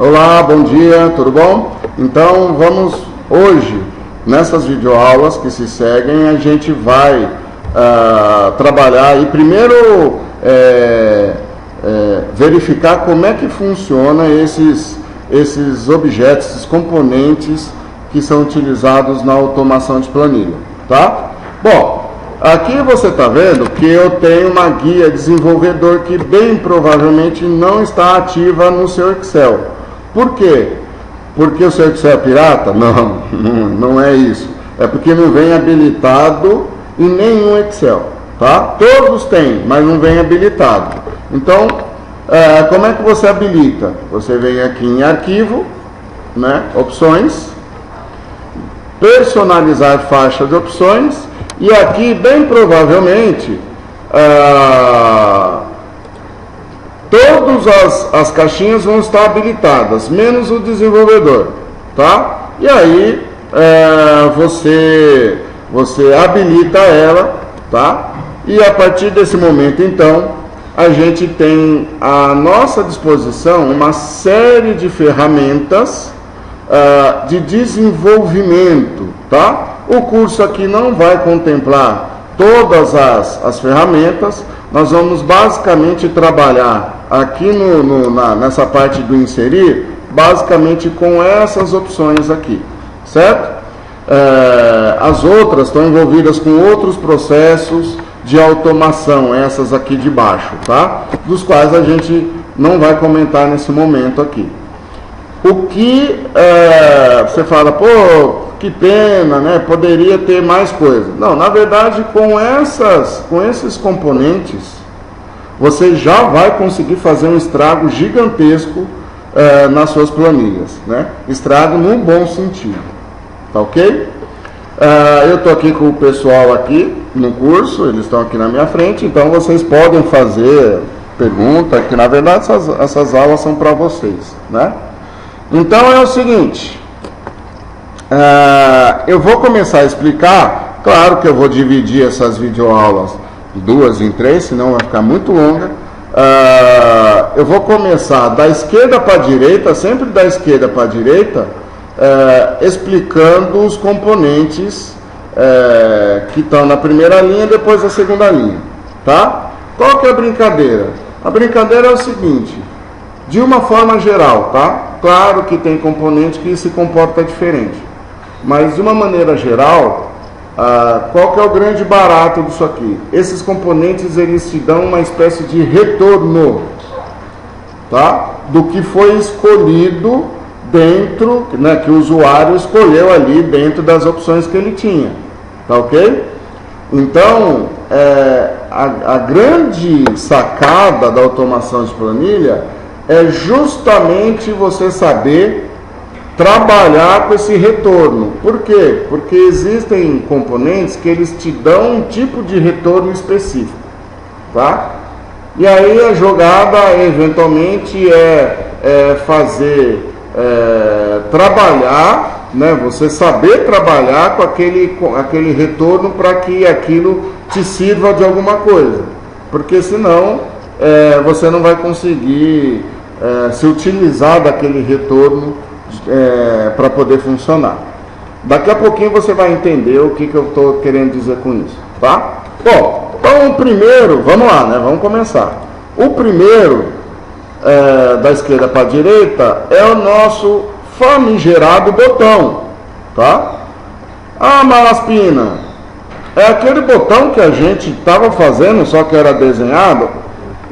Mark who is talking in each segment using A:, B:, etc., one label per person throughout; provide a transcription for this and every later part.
A: Olá, bom dia, tudo bom? Então vamos hoje, nessas videoaulas que se seguem, a gente vai trabalhar e primeiro verificar como é que funciona esses objetos, esses componentes que são utilizados na automação de planilha, tá? Bom, aqui você está vendo que eu tenho uma guia desenvolvedor que bem provavelmente não está ativa no seu Excel. Por quê? Porque o seu Excel é pirata? Não é isso. É porque não vem habilitado em nenhum Excel, tá? Todos têm, mas não vem habilitado. Então, como é que você habilita? Você vem aqui em Arquivo, né? Opções, Personalizar faixa de opções, e aqui, bem provavelmente, todas as caixinhas vão estar habilitadas, menos o desenvolvedor, tá? E aí, você habilita ela, tá? E a partir desse momento, então, a gente tem à nossa disposição uma série de ferramentas de desenvolvimento, tá? O curso aqui não vai contemplar todas as ferramentas. Nós vamos basicamente trabalhar aqui nessa parte do inserir, basicamente com essas opções aqui, certo? As outras estão envolvidas com outros processos de automação, essas aqui de baixo, tá? Dos quais a gente não vai comentar nesse momento aqui. O que você fala, pô, que pena, né? Poderia ter mais coisa. Não, na verdade, com esses componentes, você já vai conseguir fazer um estrago gigantesco nas suas planilhas, né? Estrago no bom sentido, tá ok? Eu estou aqui com o pessoal aqui no curso, eles estão aqui na minha frente, então vocês podem fazer pergunta, que na verdade essas aulas são para vocês, né? Então é o seguinte, eu vou começar a explicar, claro que eu vou dividir essas videoaulas de 2 em 3, senão vai ficar muito longa. Eu vou começar da esquerda para a direita, sempre da esquerda para a direita, explicando os componentes que estão na primeira linha e depois na segunda linha, tá? Qual que é a brincadeira? A brincadeira é o seguinte, de uma forma geral, tá? Claro que tem componente que se comporta diferente, mas de uma maneira geral, qual que é o grande barato disso aqui? Esses componentes, eles te dão uma espécie de retorno, tá? Do que foi escolhido dentro, né, que o usuário escolheu ali dentro das opções que ele tinha, tá ok? Então, a grande sacada da automação de planilha é justamente você saber trabalhar com esse retorno. Por quê? Porque existem componentes que eles te dão um tipo de retorno específico, tá? E aí a jogada eventualmente é fazer trabalhar, né? Você saber trabalhar com aquele retorno para que aquilo te sirva de alguma coisa, porque senão você não vai conseguir se utilizar daquele retorno para poder funcionar. Daqui a pouquinho você vai entender o que eu estou querendo dizer com isso, tá? Bom, então o primeiro, vamos lá, né? Vamos começar. O primeiro, da esquerda para a direita, é o nosso famigerado botão, tá? Ah, Malaspina, é aquele botão que a gente estava fazendo, só que era desenhado?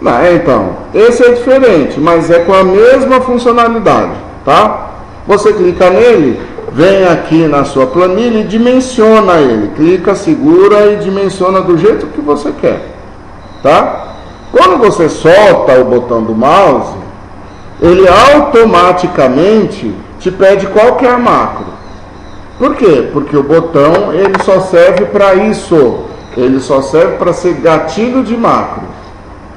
A: Não, então, esse é diferente, mas é com a mesma funcionalidade, tá? Você clica nele, vem aqui na sua planilha e dimensiona ele. Clica, segura e dimensiona do jeito que você quer, tá? Quando você solta o botão do mouse, ele automaticamente te pede qual que é a macro. Por quê? Porque o botão, ele só serve para isso. Ele só serve para ser gatilho de macro,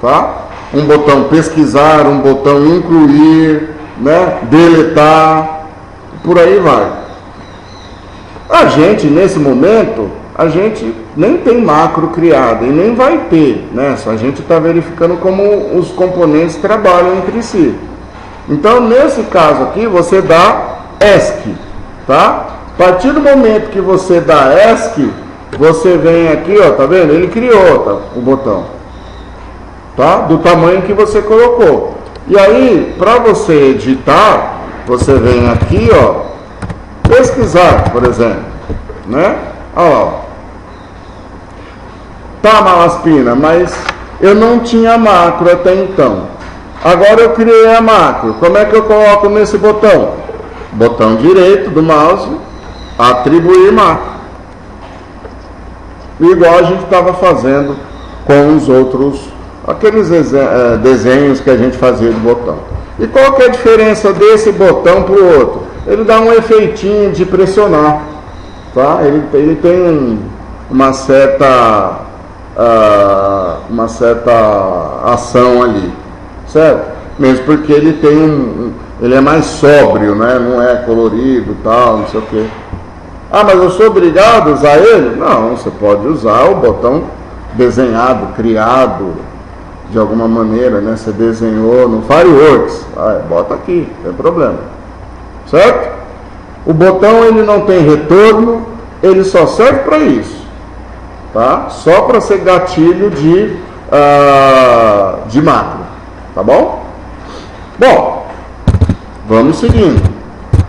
A: tá? Um botão pesquisar, um botão incluir, né? Deletar, por aí vai. A gente, nesse momento, a gente nem tem macro criada e nem vai ter, né? A gente está verificando como os componentes trabalham entre si. Então, nesse caso aqui, você dá ESC, tá? A partir do momento que você dá ESC, você vem aqui, ó, tá vendo? Ele criou, tá, o botão, tá? Do tamanho que você colocou. E aí, para você editar, você vem aqui, ó, pesquisar, por exemplo, né? Olha lá, ó. Tá, Malaspina, mas eu não tinha macro até então. Agora eu criei a macro. Como é que eu coloco nesse botão? Botão direito do mouse, atribuir macro. Igual a gente estava fazendo com os outros, aqueles desenhos que a gente fazia de botão. E qual que é a diferença desse botão para o outro? Ele dá um efeitinho de pressionar, tá? Ele tem uma certa ação ali, certo? Mesmo porque ele tem ele é mais sóbrio, né? Não é colorido, tal, não sei o que. Ah, mas eu sou obrigado a usar ele? Não, você pode usar o botão desenhado, criado de alguma maneira, né? Você desenhou no Fireworks, bota aqui, não tem problema, certo? O botão ele não tem retorno, ele só serve para isso, tá? Só para ser gatilho de macro, tá bom? Bom, vamos seguindo.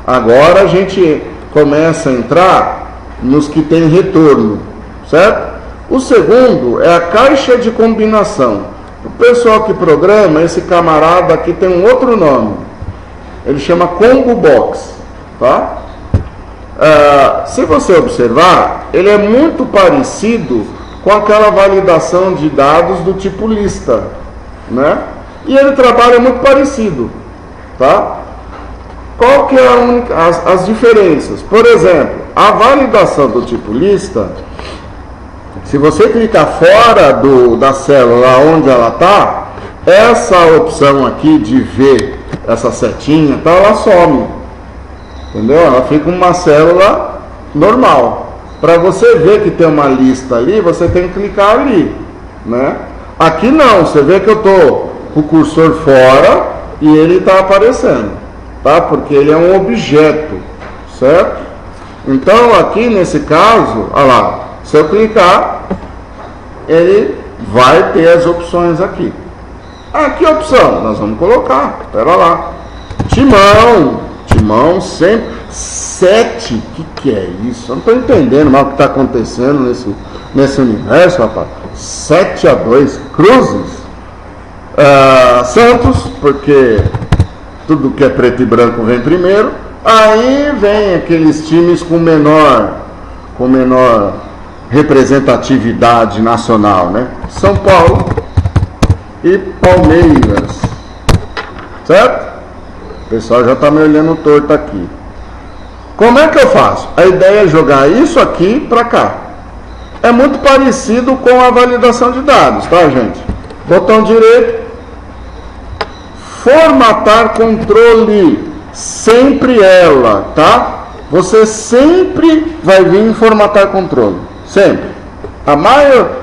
A: Agora a gente começa a entrar nos que tem retorno, certo? O segundo é a caixa de combinação. O pessoal que programa, esse camarada aqui tem um outro nome. Ele chama Combo Box, tá? Se você observar, ele é muito parecido com aquela validação de dados do tipo lista, né? E ele trabalha muito parecido, tá? Qual que é as diferenças? Por exemplo, a validação do tipo lista, se você clicar fora da célula onde ela está, essa opção aqui de ver essa setinha, tá, ela some, entendeu? Ela fica uma célula normal. Para você ver que tem uma lista ali, você tem que clicar ali, né? Aqui não, você vê que eu estou com o cursor fora e ele está aparecendo, tá? Porque ele é um objeto, certo? Então aqui nesse caso, olha lá, se eu clicar, ele vai ter as opções aqui. Que opção? Nós vamos colocar, espera lá, Timão sempre 7, que é isso? Eu não estou entendendo mais o que está acontecendo nesse universo, rapaz. 7-2, Cruzes, Santos, porque tudo que é preto e branco vem primeiro. Aí vem aqueles times com menor representatividade nacional, né? São Paulo e Palmeiras, certo? O pessoal já está me olhando torto aqui. Como é que eu faço? A ideia é jogar isso aqui para cá. É muito parecido com a validação de dados, tá, gente? Botão direito, formatar controle, sempre ela, tá? Você sempre vai vir em formatar controle, sempre.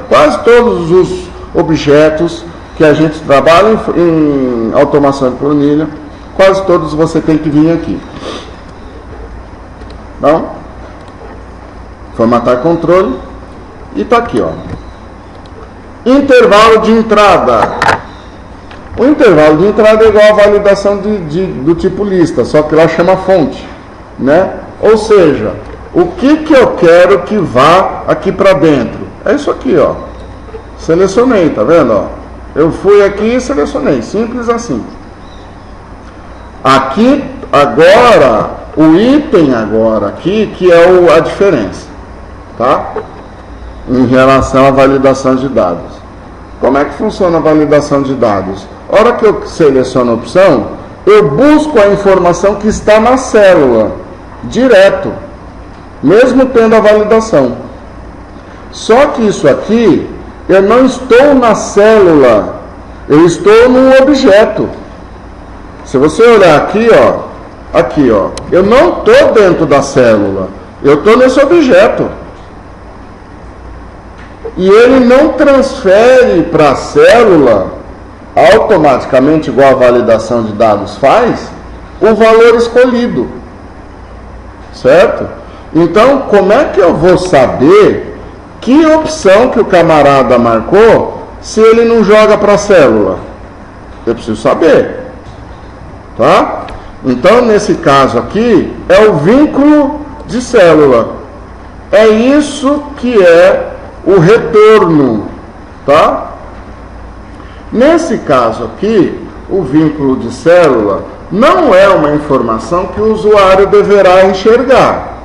A: Quase todos os objetos que a gente trabalha em automação de planilha, quase todos você tem que vir aqui. Então, formatar controle e tá aqui, ó. Intervalo de entrada. O intervalo de entrada é igual a validação do tipo lista, só que lá chama fonte, né? Ou seja, o que eu quero que vá aqui para dentro? É isso aqui, ó. Selecionei, tá vendo, ó? Eu fui aqui e selecionei, simples assim. Aqui, agora, o item agora aqui, que é a diferença, tá? Em relação à validação de dados. Como é que funciona a validação de dados? A hora que eu seleciono a opção, eu busco a informação que está na célula, direto, mesmo tendo a validação. Só que isso aqui, eu não estou na célula, eu estou num objeto. Se você olhar aqui, ó, eu não estou dentro da célula, eu estou nesse objeto. E ele não transfere para a célula automaticamente, igual a validação de dados faz, o valor escolhido, certo? Então, como é que eu vou saber que opção que o camarada marcou se ele não joga para a célula? Eu preciso saber, tá? Então, nesse caso aqui, é o vínculo de célula. É isso que é o retorno, tá? Nesse caso aqui, o vínculo de célula não é uma informação que o usuário deverá enxergar,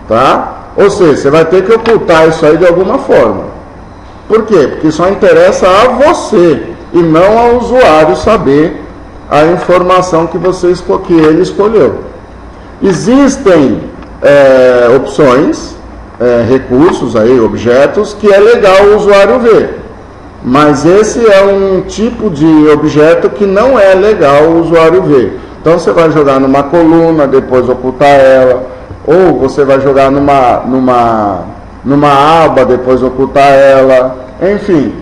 A: tá? Ou seja, você vai ter que ocultar isso aí de alguma forma. Por quê? Porque só interessa a você e não ao usuário saber a informação que que ele escolheu. Existem opções, recursos aí, objetos, que é legal o usuário ver. Mas esse é um tipo de objeto que não é legal o usuário ver. Então você vai jogar numa coluna, depois ocultar ela, ou você vai jogar numa aba, depois ocultar ela, enfim,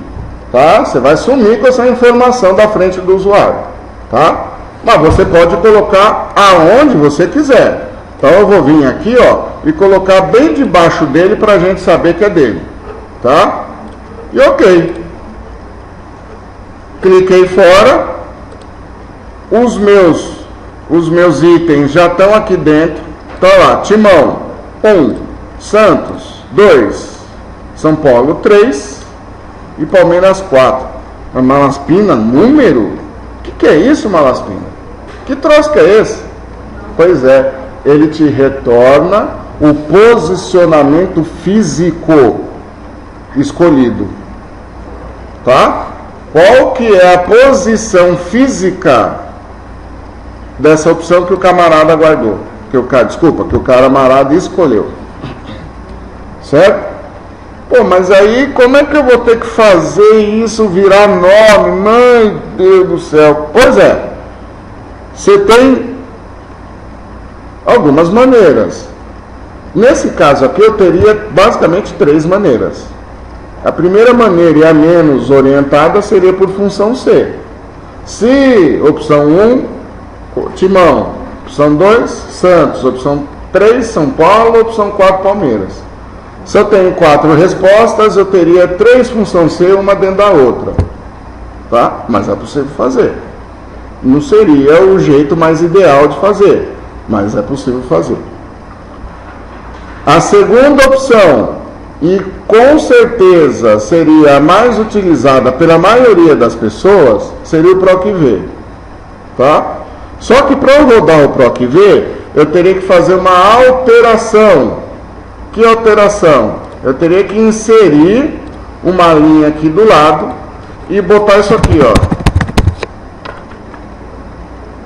A: tá? Você vai sumir com essa informação da frente do usuário, tá? Mas você pode colocar aonde você quiser. Então eu vou vir aqui, ó, e colocar bem debaixo dele para a gente saber que é dele, tá? E ok. Cliquei fora, os meus itens já estão aqui dentro. Então lá, Timão 1, Santos 2, São Paulo 3 e Palmeiras 4. A Malaspina, número? O que é isso, Malaspina? Que troço que é esse? Pois é, ele te retorna o posicionamento físico escolhido, tá? Qual que é a posição física dessa opção que o camarada guardou? Que o camarada escolheu. Certo? Pô, mas aí como é que eu vou ter que fazer isso virar nome? Meu Deus do céu. Pois é. Você tem algumas maneiras. Nesse caso aqui eu teria basicamente 3 maneiras. A primeira maneira e a menos orientada seria por função C. Se opção 1, Timão, opção 2, Santos, opção 3, São Paulo, opção 4, Palmeiras. Se eu tenho 4 respostas, eu teria 3 função C, uma dentro da outra. Tá? Mas é possível fazer. Não seria o jeito mais ideal de fazer, mas é possível fazer. A segunda opção, e com certeza seria a mais utilizada pela maioria das pessoas, seria o PROC-V, tá? Só que para eu rodar o PROC-V, eu teria que fazer uma alteração. Que alteração? Eu teria que inserir uma linha aqui do lado e botar isso aqui, ó.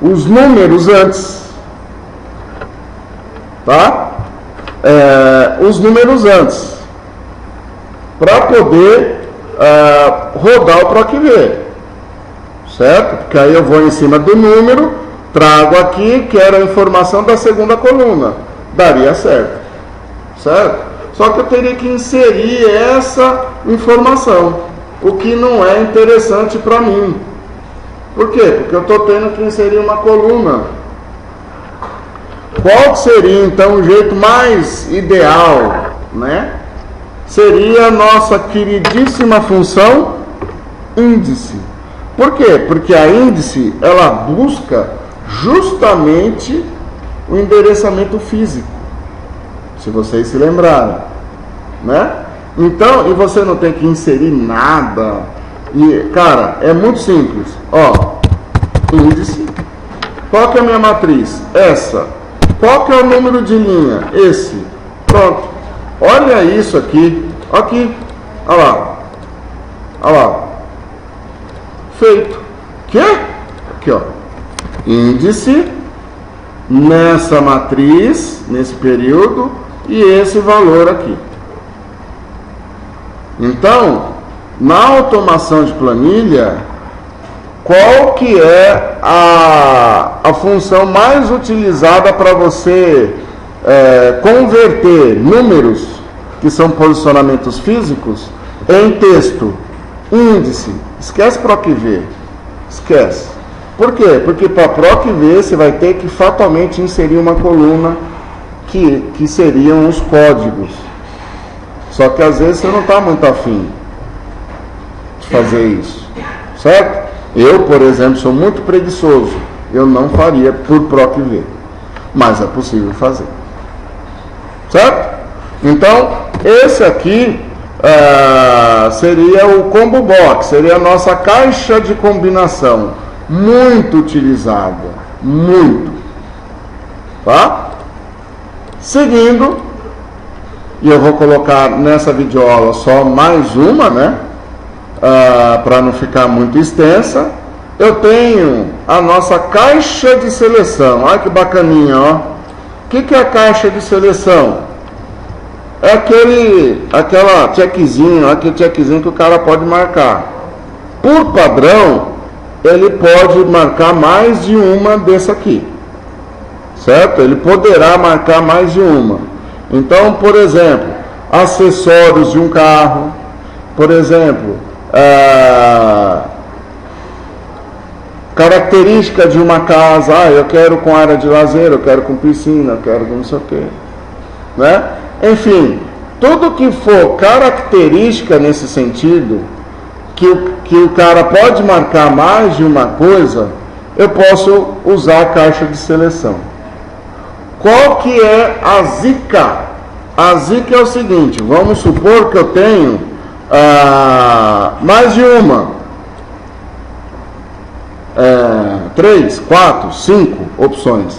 A: Os números antes, tá? Os números antes, para poder rodar o PROC-V, certo? Porque aí eu vou em cima do número, trago aqui, quero a informação da segunda coluna, daria certo, certo? Só que eu teria que inserir essa informação, o que não é interessante para mim. Por quê? Porque eu estou tendo que inserir uma coluna. Qual seria então o jeito mais ideal, né? Seria a nossa queridíssima função índice. Por quê? Porque a índice, ela busca justamente o endereçamento físico, se vocês se lembrarem, né? Então, e você não tem que inserir nada. E, cara, é muito simples. Ó, índice. Qual que é a minha matriz? Essa. Qual que é o número de linha? Esse. Pronto. Olha isso aqui. Aqui. Olha lá. Olha lá. Feito. Quê? Aqui, ó. Índice. Nessa matriz, nesse período. E esse valor aqui. Então, na automação de planilha, qual que é a função mais utilizada para você converter números, que são posicionamentos físicos, em texto? Índice. Esquece PROC-V. Esquece. Por quê? Porque para PROC V você vai ter que fatalmente inserir uma coluna que seriam os códigos. Só que às vezes você não está muito afim de fazer isso, certo? Eu, por exemplo, sou muito preguiçoso. Eu não faria por PROC V, mas é possível fazer, certo? Então, esse aqui seria o Combo Box, seria a nossa caixa de combinação, muito utilizada, muito, tá? Seguindo, e eu vou colocar nessa videoaula só mais uma, né? Para não ficar muito extensa, eu tenho a nossa caixa de seleção. Olha que bacaninha, ó. O que é a caixa de seleção? É aquela checkzinho, aquele checkzinho que o cara pode marcar. Por padrão, ele pode marcar mais de uma dessa aqui, certo? Ele poderá marcar mais de uma. Então, por exemplo, acessórios de um carro, por exemplo, característica de uma casa, eu quero com área de lazer, eu quero com piscina, eu quero com não sei o que, né? Enfim, tudo que for característica nesse sentido, que o cara pode marcar mais de uma coisa, eu posso usar a caixa de seleção. Qual que é a zica? A zica é o seguinte, vamos supor que eu tenho mais de uma, 3, 4, 5 opções.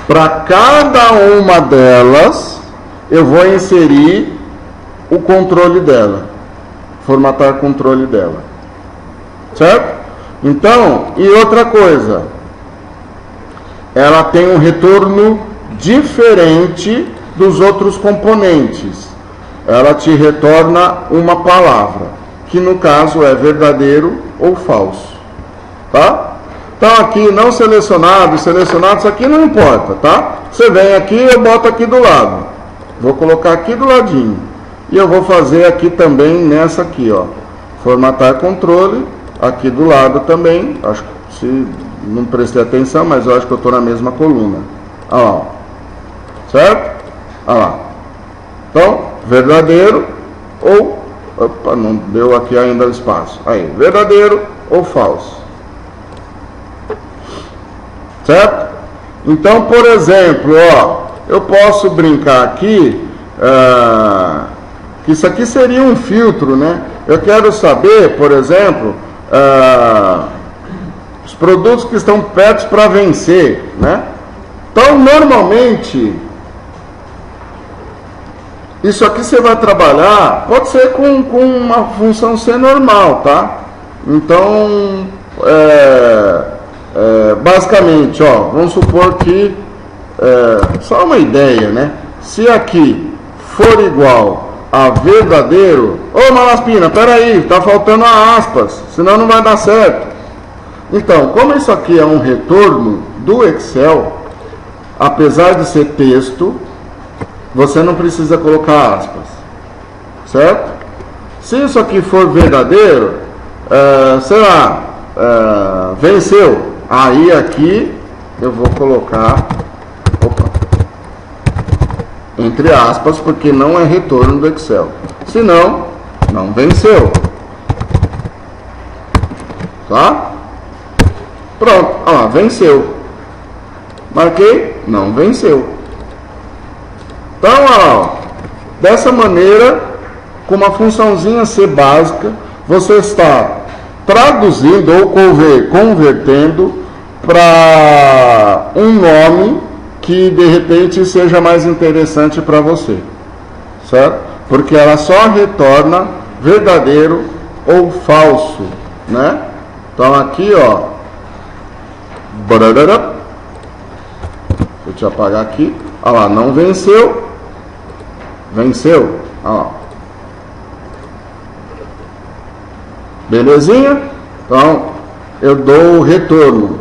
A: Para cada uma delas, eu vou inserir o controle dela, formatar o controle dela, certo? Então, e outra coisa, ela tem um retorno diferente dos outros componentes. Ela te retorna uma palavra, que no caso é verdadeiro ou falso, tá? Então aqui não selecionado, selecionado, isso aqui não importa, tá? Você vem aqui, eu boto aqui do lado, vou colocar aqui do ladinho, e eu vou fazer aqui também nessa aqui, ó, formatar controle, aqui do lado também, acho que se não prestei atenção, mas eu acho que eu estou na mesma coluna, olha lá, ó. Certo? Olha lá. Então, verdadeiro ou... Opa, não deu aqui ainda o espaço. Aí, verdadeiro ou falso. Certo? Então, por exemplo, ó, eu posso brincar aqui, que isso aqui seria um filtro, né? Eu quero saber, por exemplo, os produtos que estão perto para vencer, né? Então, normalmente... Isso aqui você vai trabalhar, pode ser com uma função C normal, tá? Então, basicamente, ó, vamos supor que, só uma ideia, né? Se aqui for igual a verdadeiro, ô Malaspina, peraí, tá faltando a aspas, senão não vai dar certo. Então, como isso aqui é um retorno do Excel, apesar de ser texto, você não precisa colocar aspas, certo? Se isso aqui for verdadeiro, sei lá, venceu, aí aqui eu vou colocar, entre aspas, porque não é retorno do Excel. Se não, não venceu, tá? Pronto, olha lá, venceu. Marquei, não venceu. Então, ó, dessa maneira, com uma funçãozinha C básica, você está traduzindo ou convertendo para um nome que de repente seja mais interessante para você, certo? Porque ela só retorna verdadeiro ou falso, né? Então aqui, ó, deixa eu te apagar aqui, olha lá, não venceu. Venceu, ó. Belezinha? Então, eu dou o retorno.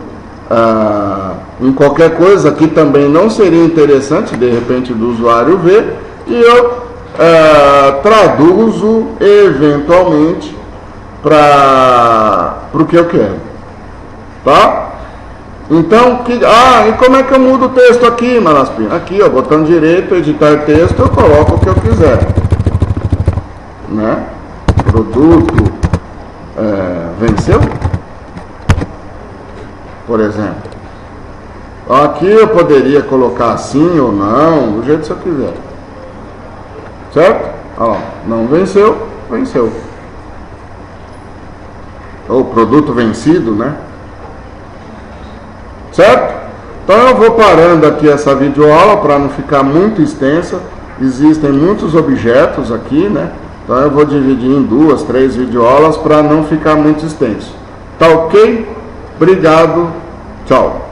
A: Em qualquer coisa aqui também não seria interessante, de repente, do usuário ver, e eu traduzo eventualmente para o que eu quero. Tá? Então, e como é que eu mudo o texto aqui, Malaspina? Aqui, ó, botão direito, editar texto, eu coloco o que eu quiser. Né? Produto venceu? Por exemplo. Aqui eu poderia colocar assim ou não, do jeito que eu quiser. Certo? Ó, não venceu, venceu. Ou produto vencido, né? Certo? Então eu vou parando aqui essa videoaula para não ficar muito extensa. Existem muitos objetos aqui, né? Então eu vou dividir em 2, 3 videoaulas para não ficar muito extenso. Tá ok? Obrigado. Tchau.